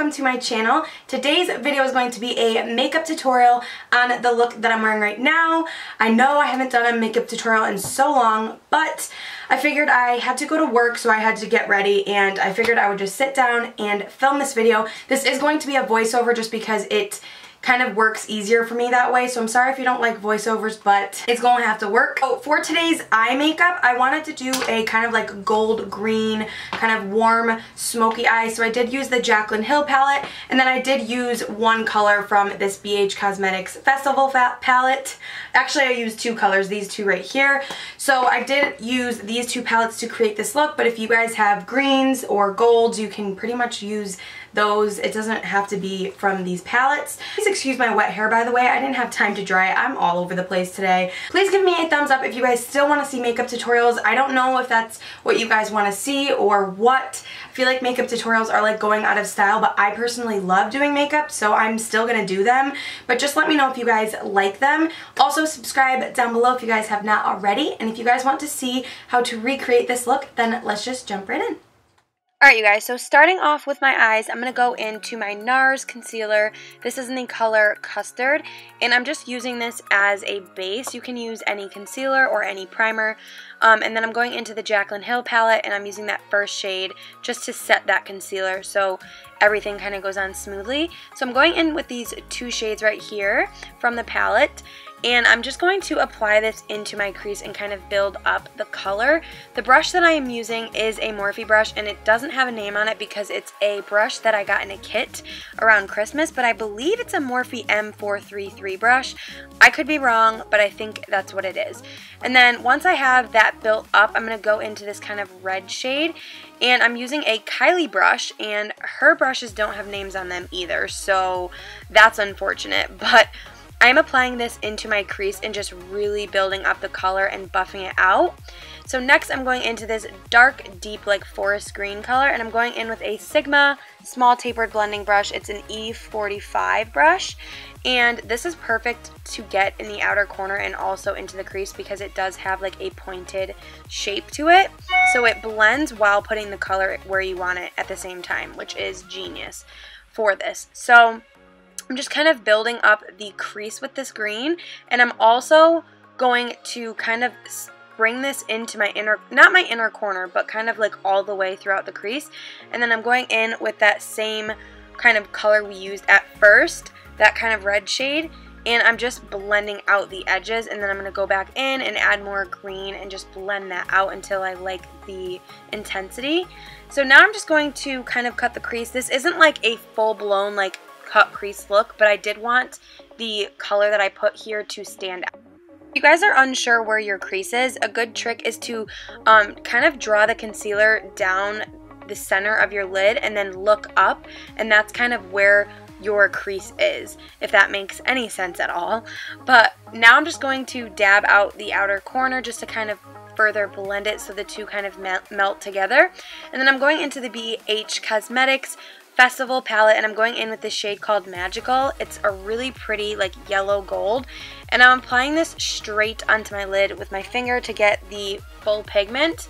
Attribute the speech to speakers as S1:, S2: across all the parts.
S1: welcome to my channel. Today's video is going to be a makeup tutorial on the look that I'm wearing right now. I know I haven't done a makeup tutorial in so long, but I figured I had to go to work, so I had to get ready, and I figured I would just sit down and film this video. This is going to be a voiceover just because it kind of works easier for me that way, so I'm sorry if you don't like voiceovers, but it's going to have to work. So for today's eye makeup, I wanted to do a kind of like gold green, kind of warm, smoky eye, so I did use the Jaclyn Hill palette, and then I did use one color from this BH Cosmetics Festival palette. Actually, I used two colors, these two right here. So I did use these two palettes to create this look, but if you guys have greens or golds, you can pretty much use those. It doesn't have to be from these palettes. Please excuse my wet hair, by the way. I didn't have time to dry it. I'm all over the place today. Please give me a thumbs up if you guys still want to see makeup tutorials. I don't know if that's what you guys want to see or what. I feel like makeup tutorials are like going out of style, but I personally love doing makeup, so I'm still gonna do them. But just let me know if you guys like them. Also, subscribe down below if you guys have not already. And if you guys want to see how to recreate this look, then let's just jump right in. Alright you guys, so starting off with my eyes, I'm going to go into my NARS concealer. This is in the color Custard, and I'm just using this as a base. You can use any concealer or any primer. And then I'm going into the Jaclyn Hill palette, and I'm using that first shade just to set that concealer so everything kind of goes on smoothly. So I'm going in with these two shades right here from the palette, and I'm just going to apply this into my crease and kind of build up the color. The brush that I am using is a Morphe brush, and it doesn't have a name on it because it's a brush that I got in a kit around Christmas, but I believe it's a Morphe M433 brush. I could be wrong, but I think that's what it is. And then once I have that built up, I'm going to go into this kind of red shade, and I'm using a Cali brush, and her brushes don't have names on them either, so that's unfortunate, but I'm applying this into my crease and just really building up the color and buffing it out. So next I'm going into this dark, deep, like forest green color, and I'm going in with a Sigma small tapered blending brush. It's an E45 brush, and this is perfect to get in the outer corner and also into the crease because it does have like a pointed shape to it. So it blends while putting the color where you want it at the same time, which is genius for this. So I'm just kind of building up the crease with this green, and I'm also going to kind of bring this into my inner, not my inner corner, but kind of like all the way throughout the crease. And then I'm going in with that same kind of color we used at first, that kind of red shade, and I'm just blending out the edges, and then I'm going to go back in and add more green and just blend that out until I like the intensity. So now I'm just going to kind of cut the crease. This isn't like a full-blown like cut crease look, but I did want the color that I put here to stand out. If you guys are unsure where your crease is, a good trick is to kind of draw the concealer down the center of your lid and then look up, and that's kind of where your crease is, if that makes any sense at all. But now I'm just going to dab out the outer corner just to kind of further blend it so the two kind of melt together. And then I'm going into the BH Cosmetics Festival palette, and I'm going in with this shade called Magical. It's a really pretty like yellow gold, and I'm applying this straight onto my lid with my finger to get the full pigment.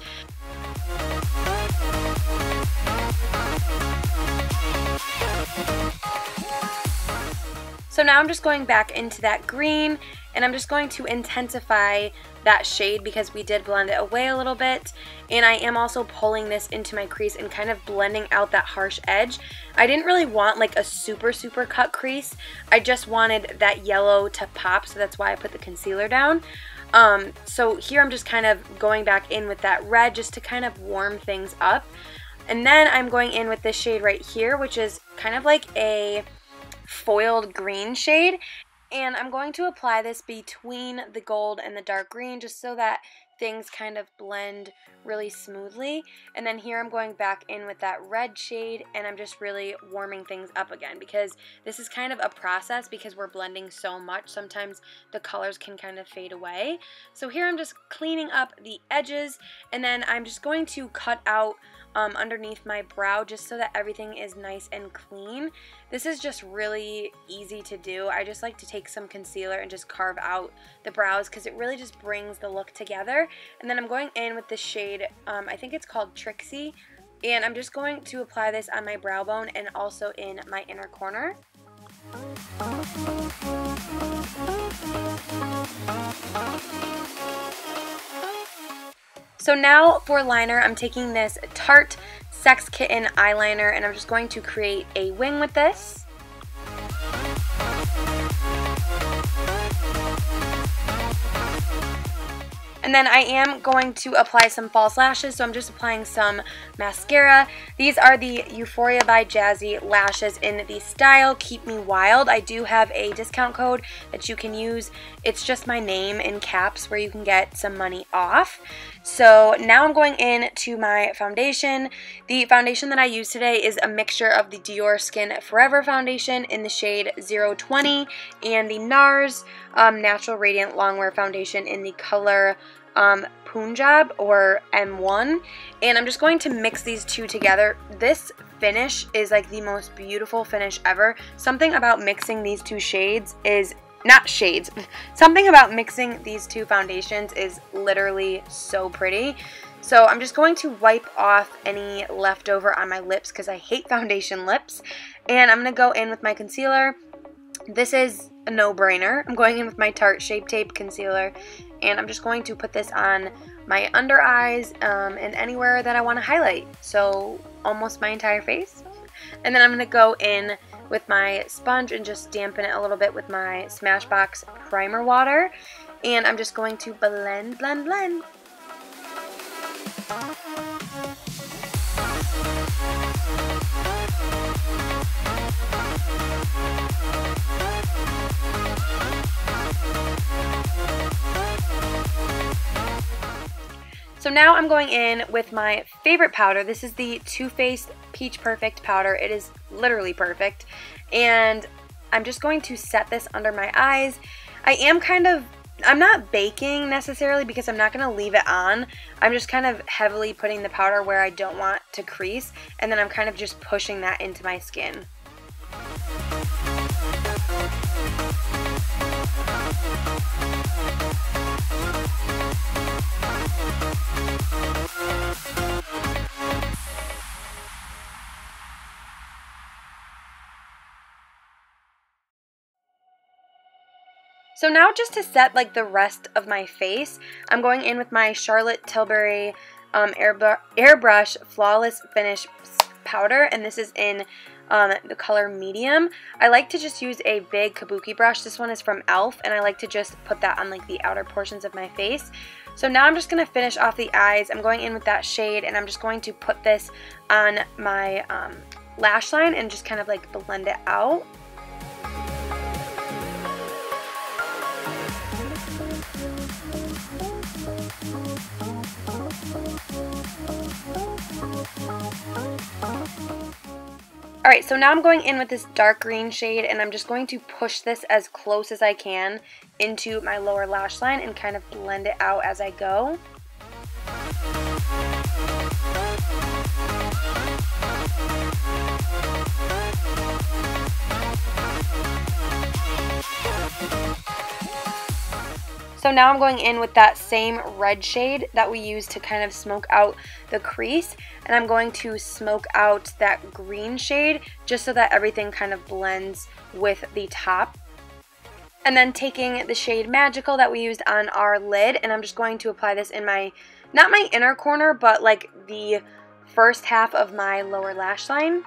S1: So now I'm just going back into that green, and I'm just going to intensify that shade because we did blend it away a little bit, and I am also pulling this into my crease and kind of blending out that harsh edge. I didn't really want like a super cut crease. I just wanted that yellow to pop, so that's why I put the concealer down. So here I'm just kind of going back in with that red just to kind of warm things up. And then I'm going in with this shade right here, which is kind of like a foiled green shade, and I'm going to apply this between the gold and the dark green just so that things kind of blend really smoothly. And then here I'm going back in with that red shade, and I'm just really warming things up again because this is kind of a process because we're blending so much. Sometimes the colors can kind of fade away. So here I'm just cleaning up the edges, and then I'm just going to cut out underneath my brow just so that everything is nice and clean. This is just really easy to do. I just like to take some concealer and just carve out the brows because it really just brings the look together. And then I'm going in with this shade, I think it's called Trixie, And I'm just going to apply this on my brow bone and also in my inner corner. So now for liner, I'm taking this Tarte Sex Kitten eyeliner and I'm just going to create a wing with this. And then I am going to apply some false lashes, so I'm just applying some mascara. These are the Euphoria by Jazzi lashes in the style Keep Me Wild. I do have a discount code that you can use. It's just my name in caps where you can get some money off. So now I'm going in to my foundation. The foundation that I use today is a mixture of the Dior Skin Forever foundation in the shade 020 and the NARS Natural Radiant Longwear foundation in the color Punjab or M1, and I'm just going to mix these two together. This finish is like the most beautiful finish ever. Something about mixing these two shades is something about mixing these two foundations is literally so pretty. So I'm just going to wipe off any leftover on my lips because I hate foundation lips, and I'm going to go in with my concealer. This is a no-brainer. I'm going in with my Tarte Shape Tape Concealer, and I'm just going to put this on my under eyes and anywhere that I want to highlight, so almost my entire face. And then I'm going to go in with my sponge and just dampen it a little bit with my Smashbox primer water, and I'm just going to blend, blend, blend. So now I'm going in with my favorite powder. This is the Too Faced Peach Perfect powder. It is literally perfect. And I'm just going to set this under my eyes. I'm not baking necessarily because I'm not going to leave it on. I'm just kind of heavily putting the powder where I don't want to crease. And then I'm kind of just pushing that into my skin. So now just to set like the rest of my face, I'm going in with my Charlotte Tilbury Airbrush Flawless Finish powder, and this is in the color medium. I like to just use a big kabuki brush. This one is from e.l.f. and I like to just put that on like the outer portions of my face. So now I'm just going to finish off the eyes. I'm going in with that shade and I'm just going to put this on my lash line and just kind of like blend it out. Alright, so now I'm going in with this dark green shade and I'm just going to push this as close as I can into my lower lash line and kind of blend it out as I go. So now I'm going in with that same red shade that we used to kind of smoke out the crease, and I'm going to smoke out that green shade just so that everything kind of blends with the top. And then taking the shade Magical that we used on our lid, and I'm just going to apply this in my, not my inner corner, but like the first half of my lower lash line.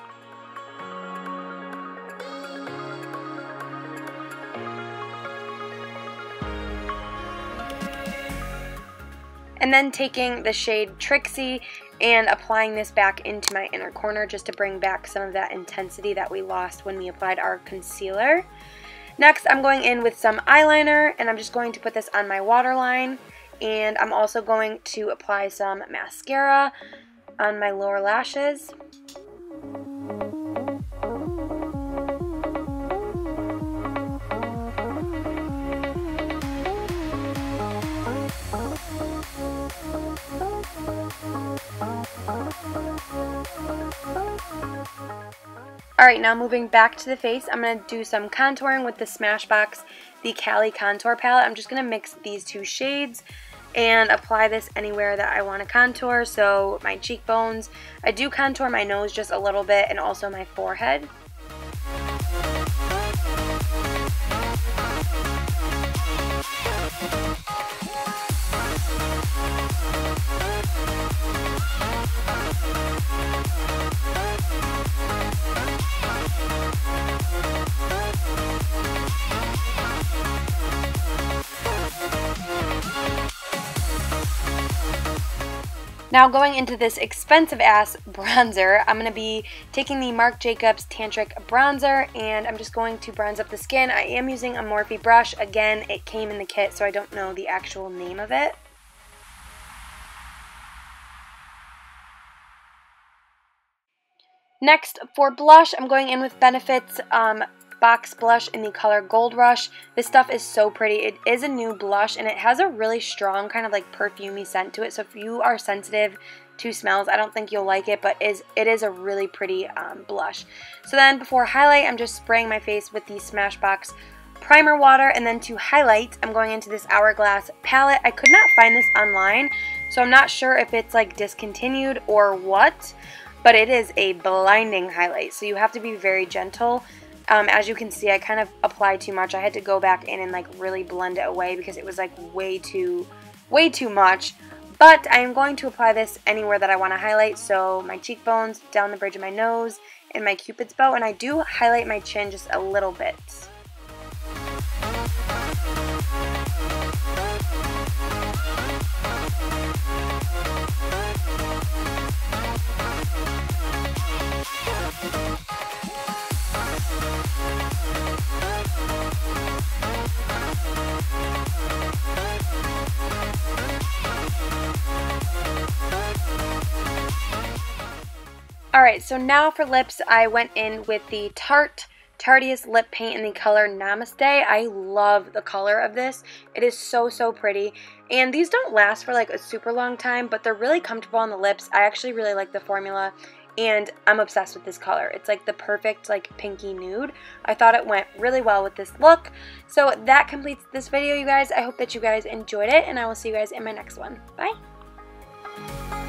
S1: And then taking the shade Trixie and applying this back into my inner corner just to bring back some of that intensity that we lost when we applied our concealer. Next, I'm going in with some eyeliner, and I'm just going to put this on my waterline. And I'm also going to apply some mascara on my lower lashes. Alright, now moving back to the face, I'm going to do some contouring with the Smashbox, the Cali Contour Palette. I'm just going to mix these two shades and apply this anywhere that I want to contour. So my cheekbones, I do contour my nose just a little bit, and also my forehead. Now going into this expensive ass bronzer, I'm going to be taking the Marc Jacobs Tantric bronzer, and I'm just going to bronze up the skin. I am using a Morphe brush. Again, it came in the kit, so I don't know the actual name of it. Next, for blush, I'm going in with Benefit's Box blush in the color Gold Rush. This stuff is so pretty. It is a new blush, and it has a really strong kind of like perfumey scent to it. So if you are sensitive to smells, I don't think you'll like it, but it is a really pretty blush. So then before highlight, I'm just spraying my face with the Smashbox primer water, and then to highlight, I'm going into this Hourglass palette. I could not find this online, so I'm not sure if it's like discontinued or what, but it is a blinding highlight, so you have to be very gentle. As you can see, I kind of applied too much. I had to go back in and like really blend it away because it was like way too much. But I am going to apply this anywhere that I want to highlight. So my cheekbones, down the bridge of my nose, and my Cupid's bow. And I do highlight my chin just a little bit. Alright, so now for lips, I went in with the Tarte lip paint in the color Namaste. I love the color of this. It is so pretty. And these don't last for like a super long time, but they're really comfortable on the lips. I actually really like the formula, and I'm obsessed with this color. It's like the perfect like pinky nude. I thought it went really well with this look. So that completes this video, you guys. I hope that you guys enjoyed it, and I will see you guys in my next one. Bye!